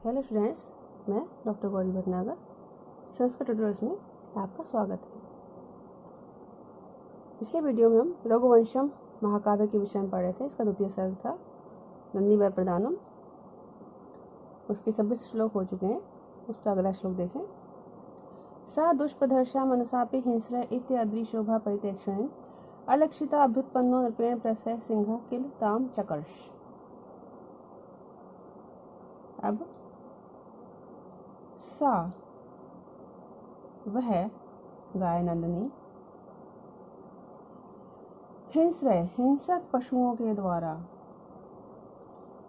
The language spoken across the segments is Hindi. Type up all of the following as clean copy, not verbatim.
हेलो स्टूडेंट्स, मैं डॉक्टर गौरी भटनागर संस्कृत ट्यूटोरियल्स में आपका स्वागत है। पिछले वीडियो में हम रघुवंशम महाकाव्य के विषय में पढ़ रहे थे। इसका द्वितीय सर्ग था नंदी वै प्रदानम। उसके 26 श्लोक हो चुके हैं। उसका अगला श्लोक देखें। सा दुष्प्रदर्शा मनसापि हिंस्र इत्यादि शोभा परितेक्षण अलक्षिता अभ्युत्पन्नो नृपेण प्रसय सिंह किल ताम चकर्ष। अब सा वह गाय नंदिनी हिंस्र हिंसक पशुओं के द्वारा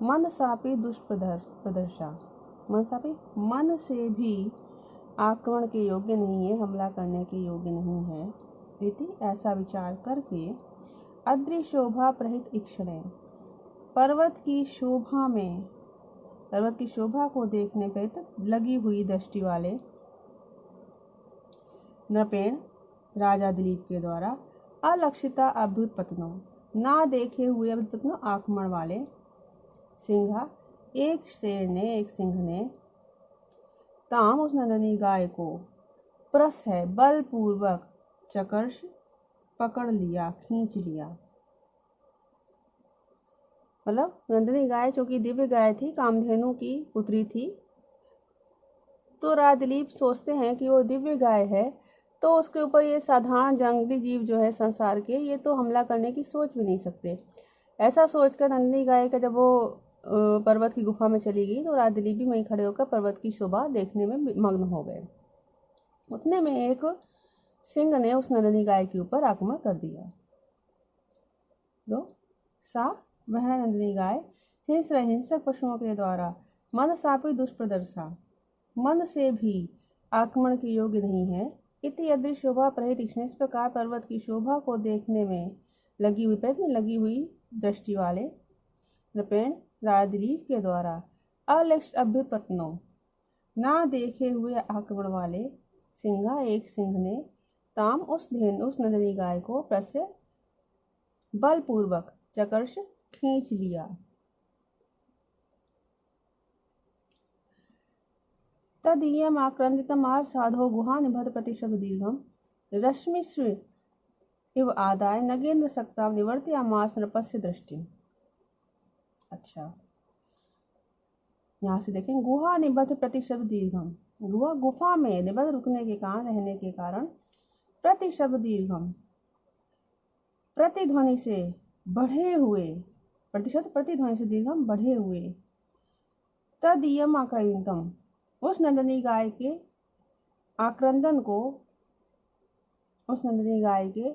मनसापि दुष्प्रदर्शा मनसापि मन से भी आक्रमण के योग्य नहीं है, हमला करने के योग्य नहीं है। इति ऐसा विचार करके अद्रि शोभा प्रहित इक्षणे पर्वत की शोभा को देखने पर लगी हुई दृष्टि वाले नृपेण राजा दिलीप के द्वारा अलक्षिता अभ्युत्पन्नो ना देखे हुए अभ्युत्पन्नो आक्रमण वाले सिंह एक सिंह ने ताम उस नंदिनी गाय को प्रस है बलपूर्वक चकर्ष पकड़ लिया, खींच लिया। मतलब नंदिनी गाय जो कि दिव्य गाय थी, कामधेनु की पुत्री थी, तो राजा दिलीप सोचते हैं कि वो दिव्य गाय है तो उसके ऊपर ये साधारण जंगली जीव जो है संसार के, ये तो हमला करने की सोच भी नहीं सकते। ऐसा सोचकर नंदिनी गाय का जब वो पर्वत की गुफा में चली गई तो राजा दिलीप भी वहीं खड़े होकर पर्वत की शोभा देखने में मग्न हो गए। उतने में एक सिंह ने उस नंदिनी गाय के ऊपर आक्रमण कर दिया। तो सा वह नंदिनी गाय हिंसक पशुओं के द्वारा मन सापी दुष्प्रदर्शा मन से भी आक्रमण के योग्य नहीं है। इति अदृश्य शोभा प्रहित इस प्रकार पर्वत की शोभा को देखने में लगी हुई दृष्टि वाले नृपेण राजा दिलीप के द्वारा अलक्ष्य अभ्युत्पन्नो ना देखे हुए आक्रमण वाले एक सिंह ने ताम उस नंदिनी गाय को प्रस्य बलपूर्वक चकर्ष खींच लिया। तदीयम आक्रंदितम आर साधो गुहा निबद्ध प्रतिशब्द दीर्घम रश्मिश्व इव आदाय नगेंद्र सक्ताम निवर्त्यामास नृपस्य दृष्टि। अच्छा, यहाँ से देखें, गुहा निबद्ध प्रतिशब्द दीर्घम, गुफा में निबद्ध रहने के कारण प्रतिशब्द दीर्घम प्रतिध्वनि से बढ़े हुए, प्रतिध्वनि से दीर्घम बढ़े हुए। तदीयम आक्रंदितम उस नंदिनी गाय के आक्रंदन को, उस नंदिनी गाय के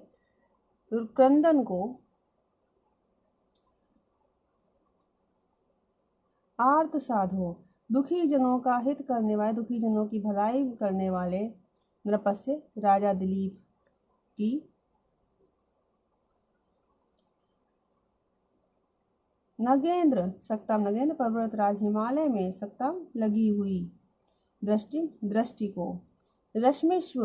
क्रंदन को आर्त साधो दुखी जनों का हित करने वाले, दुखी जनों की भलाई करने वाले नृपस्य राजा दिलीप की नगेंद्र पर्वत राज हिमालय में सक्ताम लगी हुई दृष्टि को रश्मिश्व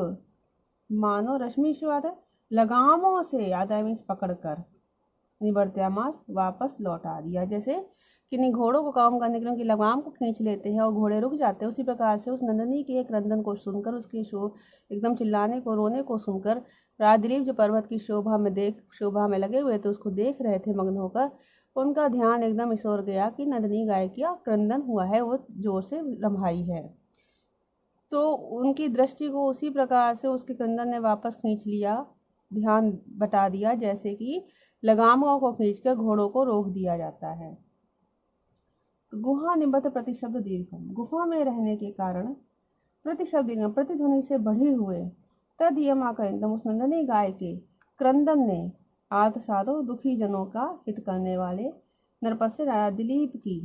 मानो रश्मिश्व आता लगामों से आधा मीन्स पकड़कर निवर्त्यामास वापस लौटा दिया। जैसे किन्हीं घोड़ों को काम करने के लिए उनकी लगाम को खींच लेते हैं और घोड़े रुक जाते हैं, उसी प्रकार से उस नंदिनी के एक क्रंदन को सुनकर, उसके एकदम चिल्लाने को, रोने को सुनकर राजा दिलीप जो पर्वत की शोभा में लगे हुए थे उसको देख रहे थे मग्न होकर, उनका ध्यान एकदम इस ओर गया कि नंदिनी गाय का क्रंदन हुआ है, वो जोर से रंभाई है। तो उनकी दृष्टि को उसी प्रकार से उसके क्रंदन ने वापस खींच लिया, ध्यान बटा दिया, जैसे कि लगामों को खींचकर घोड़ों को रोक दिया जाता है। तो गुहा निबद्ध प्रतिशब्द दीर्घम, गुफा में रहने के कारण प्रतिशब्द दीर्घम प्रतिध्वनि से बढ़े हुए। तदीयम आक्रंदितम उस नंदिनी गाय के क्रंदन ने आर्त साधो दुखी जनों का हित करने वाले नृपस्य राजा दिलीप की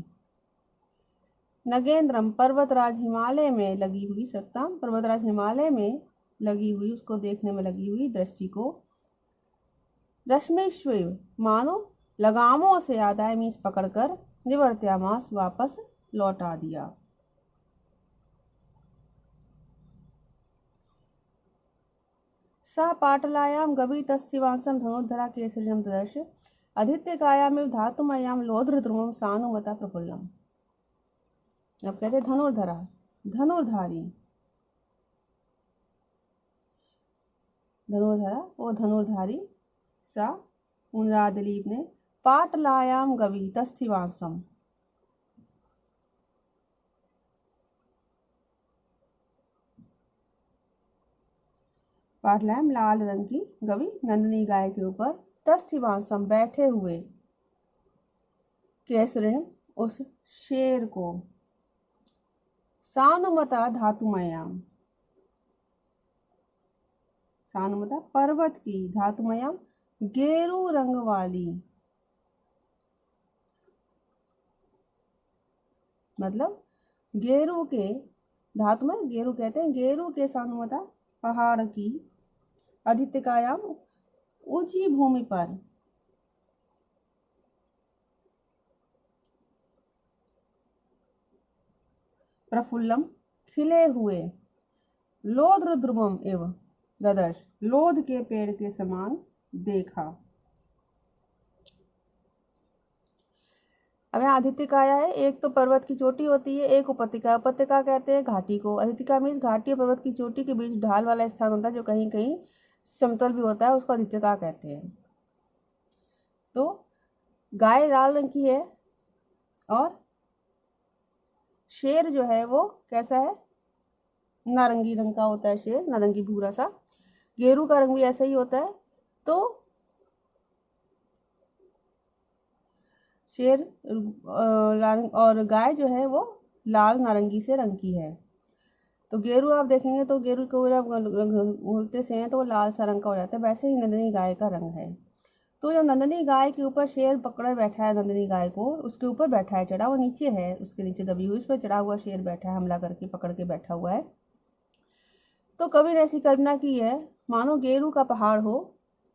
नगेंद्रम पर्वतराज हिमालय में लगी हुई सक्ताम पर्वतराज हिमालय में लगी हुई, उसको देखने में लगी हुई दृष्टि को रश्मिश्व मानो लगामों से आदाय मीन्स पकड़कर निवर्त्यामास वापस लौटा दिया। सा पाटलायाम गभीतस्थिवांसम धनुर्धरा केसरिणम ददर्श आदित्य कायामिव धातुमयाम लोध्र ध्रुवम सानुमता प्रफुल्लम। अब कहते हैं धनुर्धरा, धनुर्धारी, धनुर्धरा वो धनुर्धारी। सा उनरादिलीप ने पाटलायाम गवी तस्थिवांसम, पाटलायाम लाल रंग की गवी नंदिनी गाय के ऊपर, तस्थिवांसम बैठे हुए, केसरिण उस शेर को, सानुमता धातुमयाम, सानुमता पर्वत की, धातुमयाम गेरू रंग वाली, मतलब गेरू के, धातु में गेरू कहते हैं, गेरू के सानुमता पहाड़ की, अधित्यकायाम ऊंची भूमि पर, प्रफुल्लम खिले हुए, लोद्रुद्रुमम एवं ददर्श लोध के पेड़ के समान देखा। अब यहाँ आदित्यकाया है, एक तो पर्वत की चोटी होती है, एक उपत्यका, उपत्यका कहते हैं घाटी को, अधित्यका मीन्स घाटी और पर्वत की चोटी के बीच ढाल वाला स्थान होता है जो कहीं कहीं समतल भी होता है, उसको अधित्यका कहते हैं। तो गाय लाल रंग की है और शेर जो है वो कैसा है, नारंगी रंग का होता है शेर, नारंगी भूरा सा, गेरू का रंग भी ऐसा ही होता है। तो शेर और गाय जो है वो लाल नारंगी से रंग की है। तो गेरू आप देखेंगे तो गेरू को बोलते से हैं तो वो लाल सा रंग का हो जाता है, वैसे ही नंदिनी गाय का रंग है। तो जो नंदिनी गाय के ऊपर शेर पकड़े बैठा है, नंदिनी गाय को उसके ऊपर बैठा है, चढ़ा, वो नीचे है, उसके नीचे दबी हुई, उस पर चढ़ा हुआ शेर बैठा है, हमला करके पकड़ के बैठा हुआ है। तो कवि ने ऐसी कल्पना की है मानो गेरू का पहाड़ हो,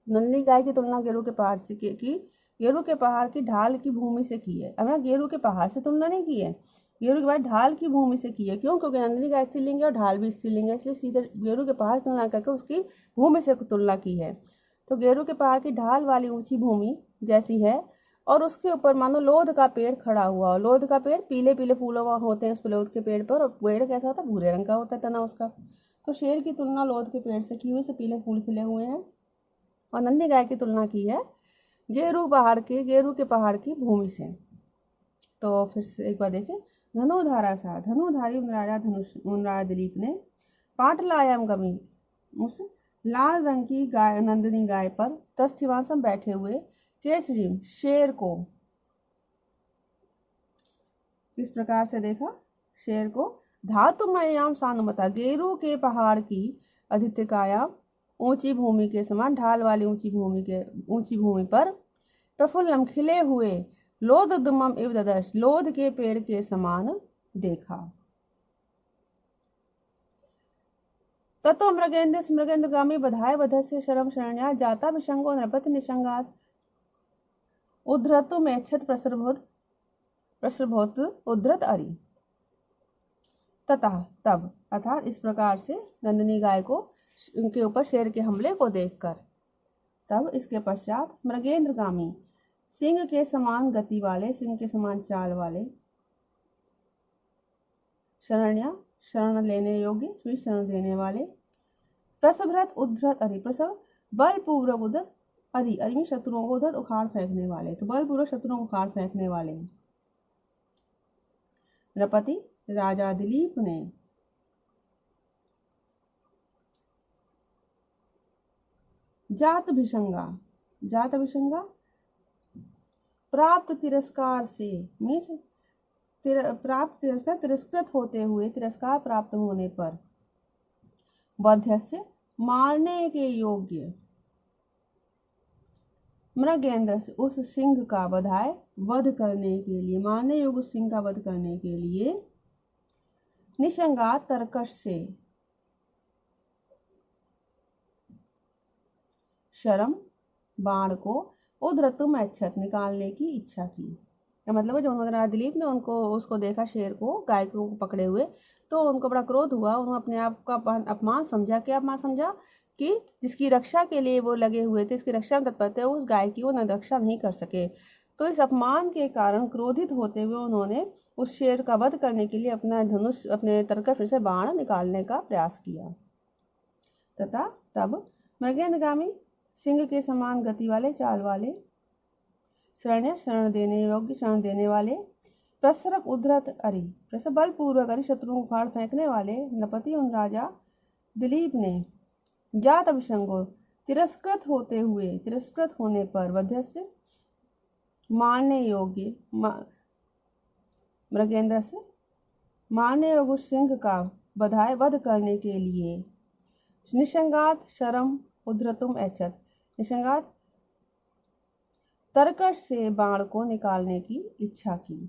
नंदिनी गाय की तुलना गेरू के पहाड़ से की, गेरू के पहाड़ की ढाल की भूमि से की है। अब यहाँ गेरू के पहाड़ से तुलना नहीं की है, गेरू के बाद ढाल की भूमि से की है। क्यों? क्योंकि नंदिनी गाय स्त्रीलिंग है और ढाल भी स्त्रीलिंग है, इसलिए सीधे गेरू के पहाड़ से तुलना करके उसकी भूमि से तुलना की है। तो गेरू के पहाड़ की ढाल वाली ऊंची भूमि जैसी है और उसके ऊपर मानो लोध का पेड़ खड़ा हुआ। लोध का पेड़ पीले पीले फूलों होते हैं उस लोध के पेड़ पर, और पेड़ कैसा होता है, भूरे रंग का होता है तना उसका। तो शेर की तुलना लोध के पेड़ से की हुई, से पीले फूल खिले हुए हैं। और नंदी गाय की तुलना की है गेरू के पहाड़ की भूमि से। तो फिर से एक बार देखें, धनुधारा सा, धनुधारी उनराजा दिलीप ने पाटलायाम गमी उस लाल रंग की गाय नंदिनी गाय पर तस्थिवांसम बैठे हुए केसरी शेर को किस प्रकार से देखा, शेर को धातुमयाम सानुमता गेरू के पहाड़ की, अधित्यकायाम ऊंची भूमि के समान, ढाल वाली ऊंची भूमि पर, प्रफुल्लम खिले हुए, लोधद्रुमम इव ददर्श लोध के पेड़ के समान देखा। ततो मृगेन्द्रगामी बधाय बधस्य शरम शरण्या जाता विशंगो नृपति निशंगात उद्धृत मेच्छत प्रसरभूत उद्धृत अरि। तथा तब, अर्थात इस प्रकार से नंदिनी गाय को उनके ऊपर शेर के हमले को देखकर, तब इसके पश्चात मृगेन्द्रगामी सिंह के समान गति वाले, सिंह के समान चाल वाले, शरण्या शरण लेने योग्य, शरण देने वाले, प्रसभृत उद्धृत अरि, प्रसव बलपूर्वक उद्धत, अरि अरि में शत्रुओं को उद्धत उखाड़ फेंकने वाले, तो बलपूर्वक शत्रुओं को उखाड़ फेंकने वाले नृपति राजा दिलीप ने जात भिषंगा प्राप्त तिरस्कार से, मीन्स प्राप्त तिरस्कृत होते हुए, तिरस्कार प्राप्त होने पर, बध्यस्य मारने के योग्य, मृगेंद्र उस सिंह का बधाए वध करने के लिए, मारने योग्य सिंह का वध करने के लिए, निशंगात तरकश से, शरम बाण को, उद्धृतुम ऐच्छत निकालने की इच्छा की। मतलब है जब उन्होंने दिलीप ने उसको देखा, शेर को, गाय को पकड़े हुए, तो उनको बड़ा क्रोध हुआ। उन्होंने अपने आप का अपमान समझा। क्या अपमान समझा? कि जिसकी रक्षा के लिए वो लगे हुए थे, इसकी रक्षा में तत्पर थे, उस गाय की वो रक्षा नहीं कर सके। तो इस अपमान के कारण क्रोधित होते हुए उन्होंने उस शेर का वध करने के लिए अपना धनुष अपने तरकश में से बाण निकालने का प्रयास किया तथा तब मृगेंद्रगामी सिंह के समान गति वाले चाल वाले शरण देने वाले प्रसरक उद्धरत अरि बलपूर्वक अरि शत्रुओं को फाड़ फेंकने वाले नृपति उन राजा दिलीप ने जात अभिषंगो तिरस्कृत होने पर वध्यस्य मारने योग्य मृगेंद्र से मारने योग्य सिंह का वध करने के लिए निसंगात शरम उद्धरतुम एचत निसंगात तरकश से बाण को निकालने की इच्छा की।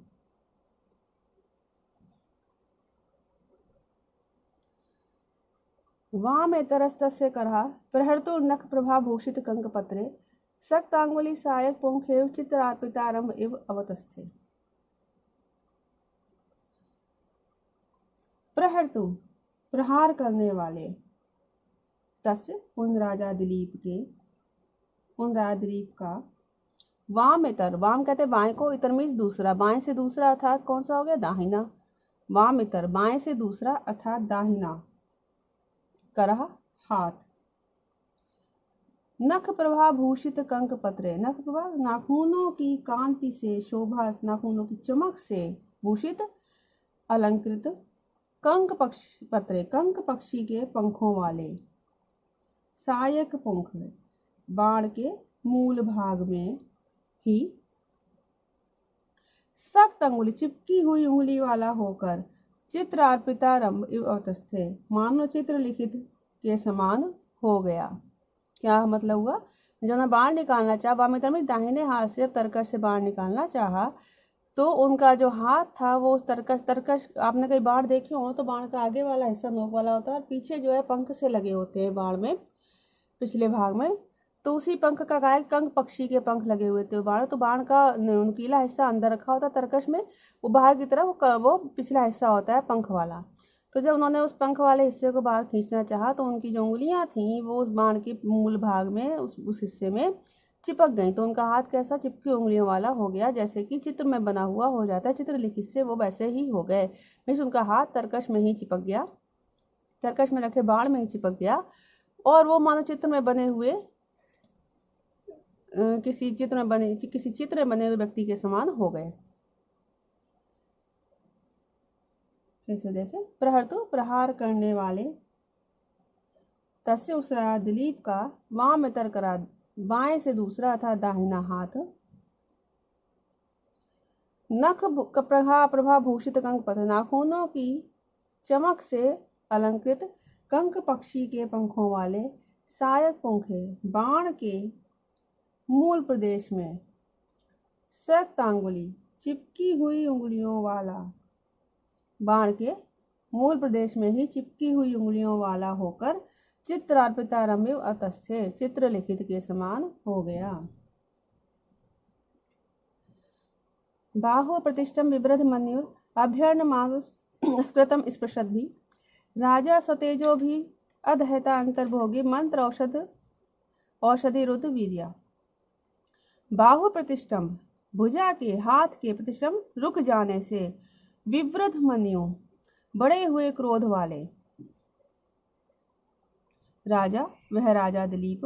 वामेतरस्तस्य करहा प्रहर्तु नख प्रभा भूषित कंक पत्रे सक्तांगुली सहायक पुंखेव चित्रार्पितारंभ इव अवतस्थे। प्रहर्तु प्रहार करने वाले तस्य उन राजा दिलीप का वामेतर वाम कहते बाएं को इतर मीन्स दूसरा बाएं से दूसरा अर्थात कौन सा हो गया दाहिना वामेतर बाएं से दूसरा अर्थात दाहिना करहा हाथ नख प्रभा भूषित कंक पत्रे नख प्रभा नाखूनों की कांति से शोभा नाखूनों की चमक से भूषित अलंकृत कंक पक्षी के पंखों वाले सहायक पुंख बाण के मूल भाग में ही सख्त अंगुली चिपकी हुई उंगली वाला होकर चित्र अर्पितारंभ अवतस्थे मानो चित्र लिखित के समान हो गया। क्या मतलब हुआ जो ना बाण निकालना चाहा वामित्र में दाहिने हाथ से तरकश से बाण निकालना चाहा तो उनका जो हाथ था वो उस तरकश आपने कई बाण देखे हो तो बाण का आगे वाला हिस्सा नोक वाला होता है और पीछे जो है पंख से लगे होते हैं बाण में पिछले भाग में तो उसी पंख का गाय कंक पक्षी के पंख लगे हुए थे बाण तो बाण का नुकीला हिस्सा अंदर रखा होता तरकश में वो बाहर की तरफ वो पिछला हिस्सा होता है पंख वाला। तो जब उन्होंने उस पंख वाले हिस्से को बाहर खींचना चाहा तो उनकी जो उंगलियां थीं वो उस बाण के मूल भाग में उस हिस्से में चिपक गई तो उनका हाथ कैसा चिपकी उंगलियों वाला हो गया जैसे कि चित्र में बना हुआ हो जाता है चित्र लिखित से वो वैसे ही हो गए मीन्स उनका हाथ तरकश में ही चिपक गया तरकश में रखे बाण में ही चिपक गया और वो मानो चित्र में बने हुए किसी चित्र में बने हुए व्यक्ति के समान हो गए। कैसे देखें प्रहर्तु प्रहार करने वाले तस्य उस राजा दिलीप का वाम में तरकरा बाएं से दूसरा था दाहिना हाथ नख प्रभा भूषित कंक पथ नाखूनों की चमक से अलंकृत कंक पक्षी के पंखों वाले सहायक पुंखे बाण के मूल प्रदेश में सक्तांगुली चिपकी हुई उंगलियों वाला बाण के मूल प्रदेश में ही चिपकी हुई उंगलियों वाला होकर चित्रार्पितारंभ अतस्थे चित्र लिखित के समान हो गया। बाहो प्रतिष्ठम विवृध मन्युर अभ्यर्ण माग स्कृतम स्पृशद्भि राजा सतेजो भी अदहता अंतर्भोगी मंत्र औषधि रुद्ध वीर्या। बाहु प्रतिष्ठम भुजा के हाथ के प्रतिष्ठम रुक जाने से विवृध मन्यु बड़े हुए क्रोध वाले राजा वह राजा दिलीप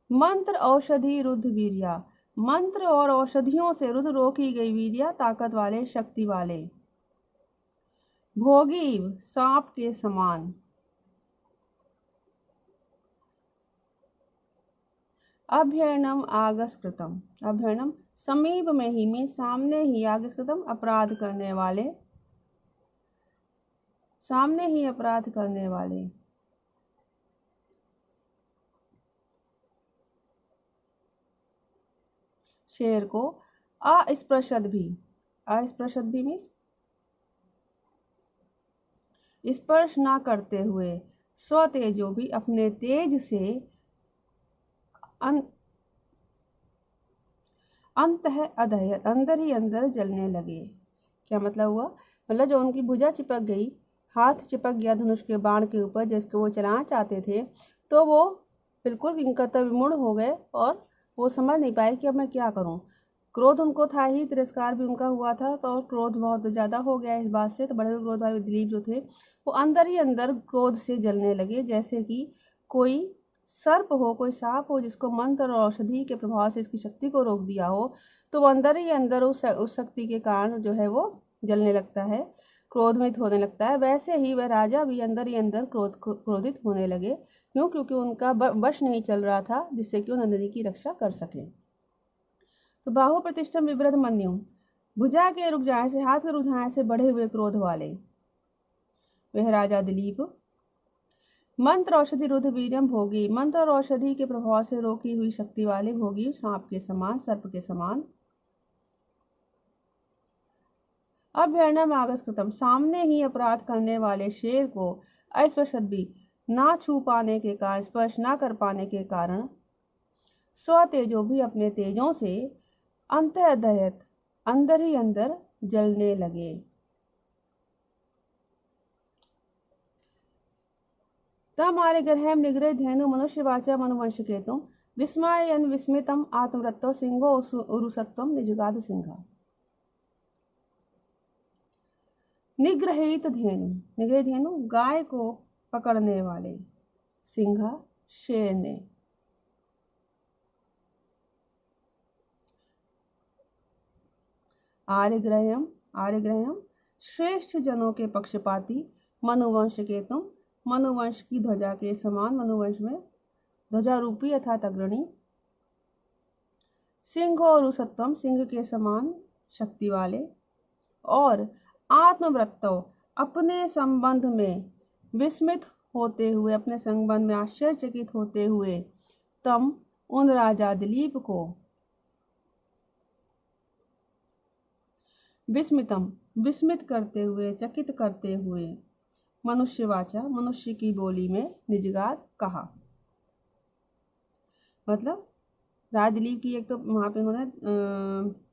मंत्र औषधि रुद्ध वीर्या मंत्र और औषधियों से रुद्ध रोकी गई वीर्या ताकत वाले शक्ति वाले भोगी सांप के समान अभ्यर्णम आगस्कृतम अभ्यर्णम समीप में ही में सामने ही आगस्कृतम अपराध करने वाले सामने ही अपराध करने वाले शेर को अस्पृशद भी में स्पर्श ना करते हुए स्वतेजो भी अपने तेज से अंत है अधय अंदर ही अंदर जलने लगे। क्या मतलब हुआ मतलब जो उनकी भुजा चिपक गई हाथ चिपक गया धनुष के बाण के ऊपर जिसको वो चलाना चाहते थे तो वो बिल्कुल कर्तव्य विमूढ़ हो गए और वो समझ नहीं पाए कि अब मैं क्या करूं। क्रोध उनको था ही, तिरस्कार भी उनका हुआ था, तो क्रोध बहुत ज़्यादा हो गया इस बात से। तो बड़े हुए क्रोध वाले दिलीप जो थे वो अंदर ही अंदर क्रोध से जलने लगे, जैसे कि कोई सर्प हो, कोई सांप हो जिसको मंत्र और औषधि के प्रभाव से इसकी शक्ति को रोक दिया हो, तो वो अंदर ही अंदर उस शक्ति के कारण जो है वो जलने लगता है, क्रोधमित होने लगता है। वैसे ही वह राजा भी अंदर ही अंदर क्रोधित होने लगे। क्यों? क्योंकि उनका वश नहीं चल रहा था जिससे कि वो नंदिनी की रक्षा कर सके। तो बाहु प्रतिष्ठम विवृध मन्यु, भुजा के रुक जाने से, हाथ के रुक जाने से बढ़े हुए क्रोध वाले वह राजा दिलीप, मंत्र औषधि रुद्ध वीर्यम भोगी, मंत्र और औषधि के प्रभाव से रोकी हुई शक्ति वाले भोगी, सांप के समान, सर्प के समान। अभ्यर्णम आगस्कृतम, सामने ही अपराध करने वाले शेर को अस्पृशद्भि, ना छू पाने के कारण, स्पर्श ना कर पाने के कारण, स्वतेजो भी अपने तेजों से, अंतर्दयत अंदर ही अंदर जलने लगे। तम आर्य ग्रह निगृह धेनु मनुष्यवाचा मनुवंश केतुम, विस्मयन विस्मितम आत्मरत्तो सिंहो उरुसत्वम निजगाद सिंहा। निग्रहित धेनु, निग्रह धेनु गाय को पकड़ने वाले, सिंह शेर ने। आर्यग्रहम, आर्यग्रहम श्रेष्ठ जनों के पक्षपाती, मनुवंश के तुम, मनुवंश की ध्वजा के समान, मनुवंश में ध्वजा रूपी अर्थात अग्रणी। सिंह और रुसत्वम, सिंह के समान शक्ति वाले। और आत्मवृत्तो, अपने संबंध में विस्मित होते हुए, अपने संबंध में आश्चर्यचकित होते हुए, तम उन राजा दिलीप को, विस्मितम विस्मित करते हुए, चकित करते हुए, मनुष्यवाचा मनुष्य की बोली में, निजगाद कहा। मतलब राजा दिलीप की एक तो वहां पे उन्होंने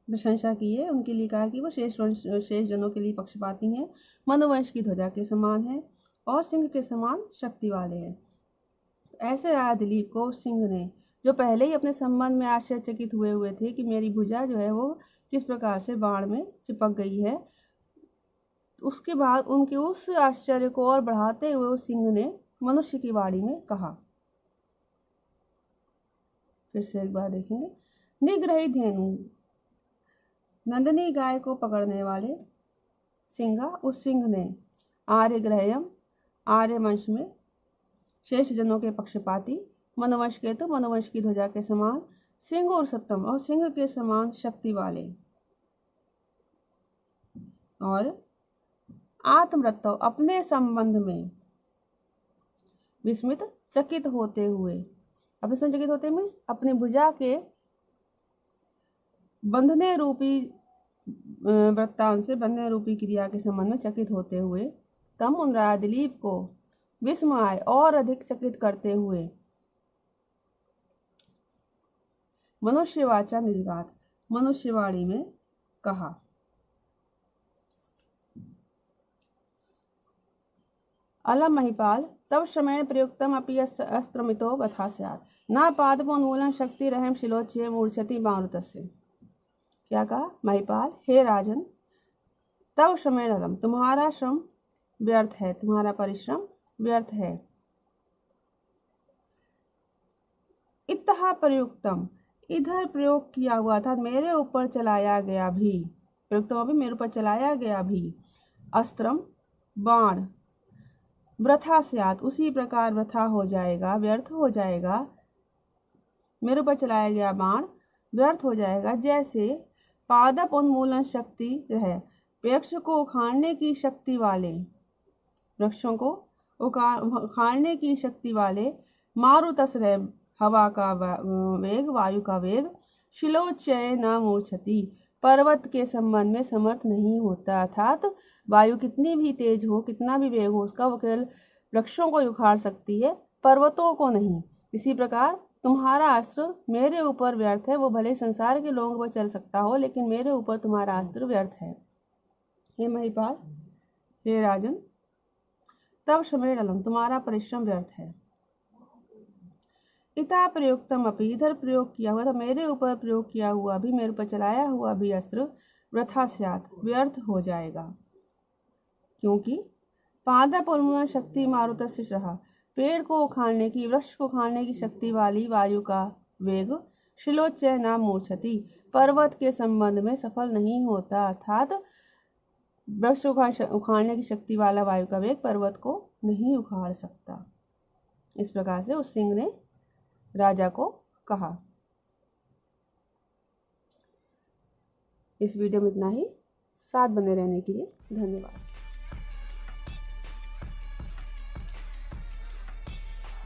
प्रशंसा की है, उनके लिए कहा कि वो शेष जनों के लिए पक्षपाती हैं, मनुवंश की ध्वजा के समान है और सिंह के समान शक्ति वाले हैं। ऐसे राजा दिलीप को सिंह ने, जो पहले ही अपने संबंध में आश्चर्यचकित हुए थे कि मेरी भुजा जो है वो किस प्रकार से बाण में चिपक गई है, उसके बाद उनके उस आश्चर्य को और बढ़ाते हुए उस सिंह ने मनुष्य की वाणी में कहा। फिर से एक बार देखेंगे। निग्रही धेनु, नंदिनी गाय को पकड़ने वाले, सिंहा उस सिंह ने, आर्यग्रहम आर्य वंश में, शेष जनों के पक्षपाती, मनुवंश के तो मनुवंश की ध्वजा के समान, सिंह और सत्तम और सिंह के समान शक्ति वाले। और आत्मरत्व, अपने संबंध में विस्मित चकित होते हुए, अपने चकित होते हुए अपने भुजा के बंधने रूपी वृत्तांत से, बंधने रूपी क्रिया के संबंध में चकित होते हुए, तम उन राजा दिलीप को विस्मय और अधिक चकित करते हुए, मनुष्यवाचा निजगाद मनुष्यवाणी में कहा। अलम महिपाल, तब श्रमेण प्रयुक्तम अपि अस्त्रमितो वथा स्यात्, न पादपोन्मूलन शक्ति रहम शिलोच्य मूर्छति मारुतस्य। क्या कहा? महिपाल, हे राजन, तब श्रमेण अलम, तुम्हारा श्रम व्यर्थ है, तुम्हारा परिश्रम व्यर्थ है। इतः प्रयुक्तम, इधर प्रयोग किया हुआ था, मेरे ऊपर चलाया गया भी, प्रयुक्तम अभी मेरे ऊपर चलाया गया भी, अस्त्रम बाण, वृथा स्यात् उसी प्रकार वृथा हो जाएगा, व्यर्थ हो जाएगा, मेरे ऊपर चलाया गया बाण व्यर्थ हो जाएगा, जैसे पादप उन्मूलन शक्ति है, वृक्ष को उखाड़ने की शक्ति वाले, वृक्षों को उखाड़ने की शक्ति वाले, मारुतस्रय हवा का वेग, वायु का वेग, शिलोच्चय न मूर्छति पर्वत के संबंध में समर्थ नहीं होता, अर्थात वायु कितनी भी तेज हो, कितना भी वेग हो उसका, वो केवल वृक्षों को उखाड़ सकती है, पर्वतों को नहीं। इसी प्रकार तुम्हारा अस्त्र मेरे ऊपर व्यर्थ है, वो भले संसार के लोगों पर चल सकता हो, लेकिन मेरे ऊपर तुम्हारा अस्त्र व्यर्थ है। हे महिपाल, हे राजन, तब श्रमेण अलम, तुम्हारा परिश्रम व्यर्थ है। इता प्रयुक्तम अपि, इधर प्रयोग किया हुआ था, मेरे ऊपर प्रयोग किया हुआ भी, मेरे ऊपर चलाया हुआ भी अस्त्र वृथा स्यात्, व्यर्थ हो जाएगा। क्योंकि पादपोन्मुलन शक्ति मारुतस्य श्रहा, पेड़ को उखाड़ने की, वृक्ष को उखाड़ने की शक्ति वाली वायु का वेग शिलोच्चय न मूर्छति, पर्वत के संबंध में सफल नहीं होता। अर्थात वृक्ष उखाड़ने की शक्ति वाला वायु का वेग पर्वत को नहीं उखाड़ सकता। इस प्रकार से उस सिंह ने राजा को कहा। इस वीडियो में इतना ही। साथ बने रहने के लिए धन्यवाद।